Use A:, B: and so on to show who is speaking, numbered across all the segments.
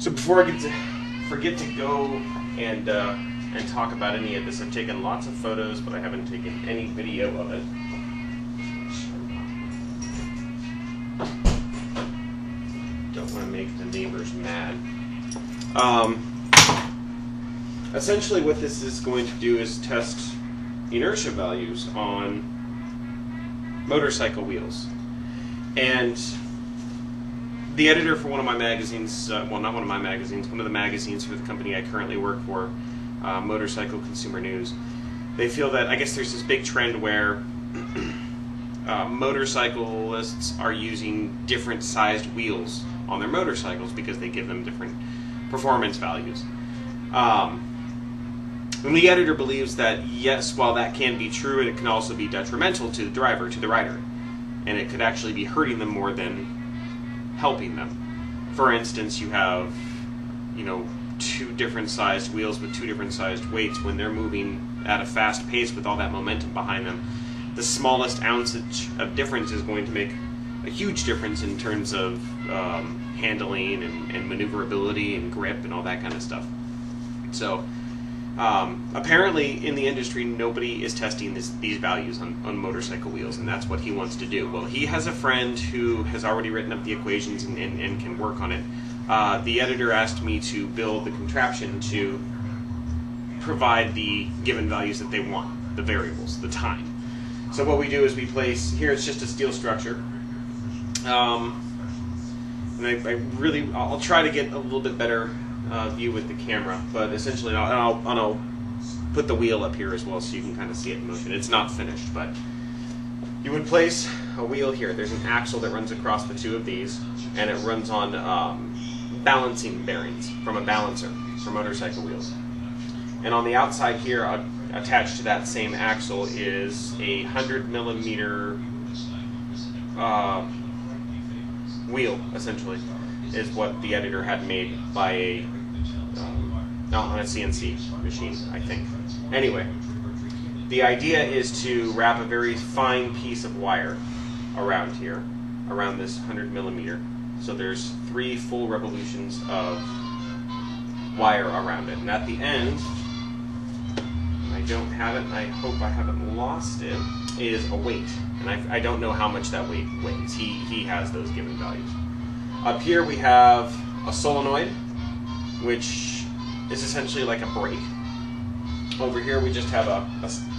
A: So before I forget to go and talk about any of this, I've taken lots of photos, but I haven't taken any video of it. Don't want to make the neighbors mad. Essentially what this is going to do is test inertia values on motorcycle wheels. And the editor for one of my magazines, well, not one of my magazines, one of the magazines for the company I currently work for, Motorcycle Consumer News, they feel that, I guess there's this big trend where motorcyclists are using different sized wheels on their motorcycles because they give them different performance values. And the editor believes that, yes, while that can be true, it can also be detrimental to the driver, to the rider. And it could actually be hurting them more than helping them. For instance, you have, two different sized wheels with two different sized weights. When they're moving at a fast pace with all that momentum behind them, the smallest ounceage of difference is going to make a huge difference in terms of handling and maneuverability and grip and all that kind of stuff. So apparently in the industry nobody is testing these values on motorcycle wheels, and that's what he wants to do. Well, he has a friend who has already written up the equations and can work on it. The editor asked me to build the contraption to provide the given values that they want, the variables, the time. So what we do is we place, here it's just a steel structure, and I'll try to get a little bit better view with the camera, but essentially I'll put the wheel up here as well so you can kind of see it in motion. It's not finished, but you would place a wheel here. There's an axle that runs across the two of these, and it runs on balancing bearings from a balancer for motorcycle wheels. And on the outside here, attached to that same axle, is a 100mm wheel, essentially, is what the editor had made by on a CNC machine, I think. Anyway, the idea is to wrap a very fine piece of wire around here, around this 100mm. So there's 3 full revolutions of wire around it. And at the end, I don't have it, and I hope I haven't lost it, is a weight. And I don't know how much that weight weighs. He has those given values. Up here we have a solenoid, which is essentially like a brake. Over here we just have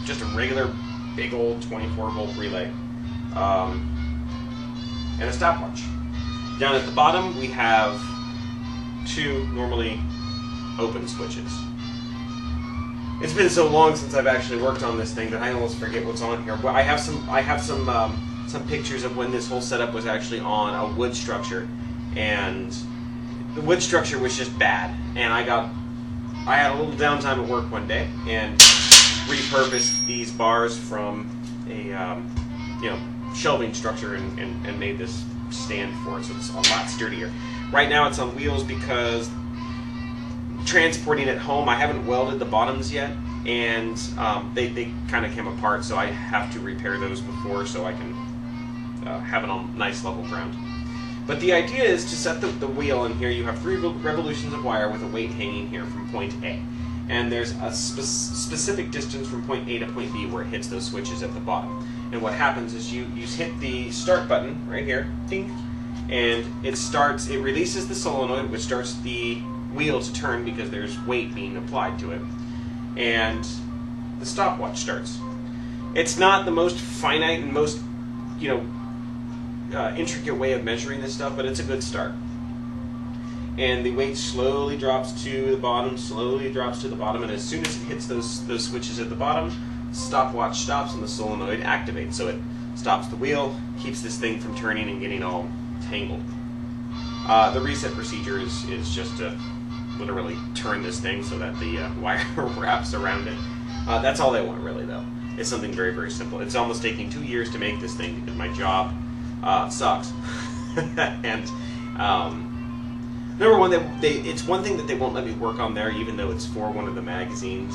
A: just a regular big old 24-volt relay and a stopwatch. Down at the bottom we have 2 normally open switches. It's been so long since I've actually worked on this thing that I almost forget what's on here. But I have some pictures of when this whole setup was actually on a wood structure, and the wood structure was just bad. And I had a little downtime at work one day and repurposed these bars from a shelving structure and made this stand for it, so it's a lot sturdier. Right now it's on wheels because transporting it home, I haven't welded the bottoms yet, and they kind of came apart, so I have to repair those before so I can have it on nice level ground. But the idea is to set the wheel, and here you have 3 revolutions of wire with a weight hanging here from point A. And there's a specific distance from point A to point B where it hits those switches at the bottom. And what happens is you hit the start button right here, ding, and it releases the solenoid, which starts the wheel to turn because there's weight being applied to it, and the stopwatch starts. It's not the most finite and most intricate way of measuring this stuff, but it's a good start. And the weight slowly drops to the bottom, slowly drops to the bottom, and as soon as it hits those switches at the bottom, the stopwatch stops and the solenoid activates. So it stops the wheel, keeps this thing from turning and getting all tangled. The reset procedure is just to literally turn this thing so that the wire wraps around it. That's all they want, really, though. It's something very, very simple. It's almost taking 2 years to make this thing because my job sucks. And number one, it's one thing that they won't let me work on there, even though it's for one of the magazines.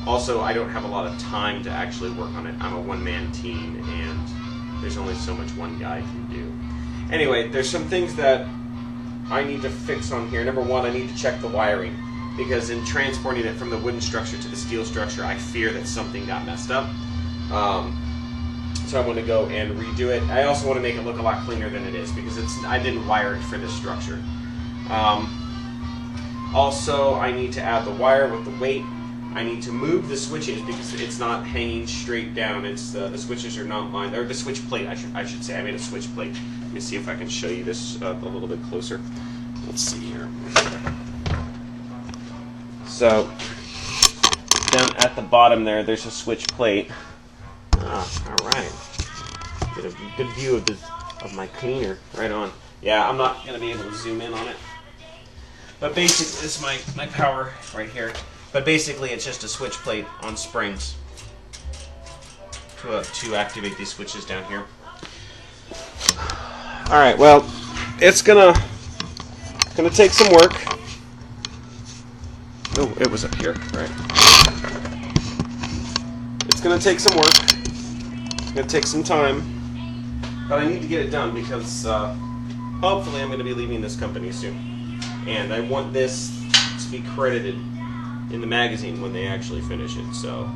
A: Also, I don't have a lot of time to actually work on it. I'm a one-man team, and there's only so much one guy can do. Anyway, there's some things that I need to fix on here. Number one, I need to check the wiring, because in transporting it from the wooden structure to the steel structure, I fear that something got messed up. So I want to go and redo it. I also want to make it look a lot cleaner than it is, because I didn't wire it for this structure. Also, I need to add the wire with the weight. I need to move the switches because it's not hanging straight down. It's the switches are not lined, or the switch plate, I should say. I made a switch plate. Let me see if I can show you this a little bit closer. Let's see here. So down at the bottom there's a switch plate. All right. Get a good view of my cleaner. Right on. Yeah, I'm not gonna be able to zoom in on it. But basically, this is my power right here. But basically, it's just a switch plate on springs to activate these switches down here. All right. Well, it's gonna take some work. Oh, it was up here, right? It's gonna take some work. It's gonna take some time, but I need to get it done because hopefully I'm gonna be leaving this company soon, and I want this to be credited in the magazine when they actually finish it. So,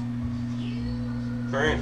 A: all right.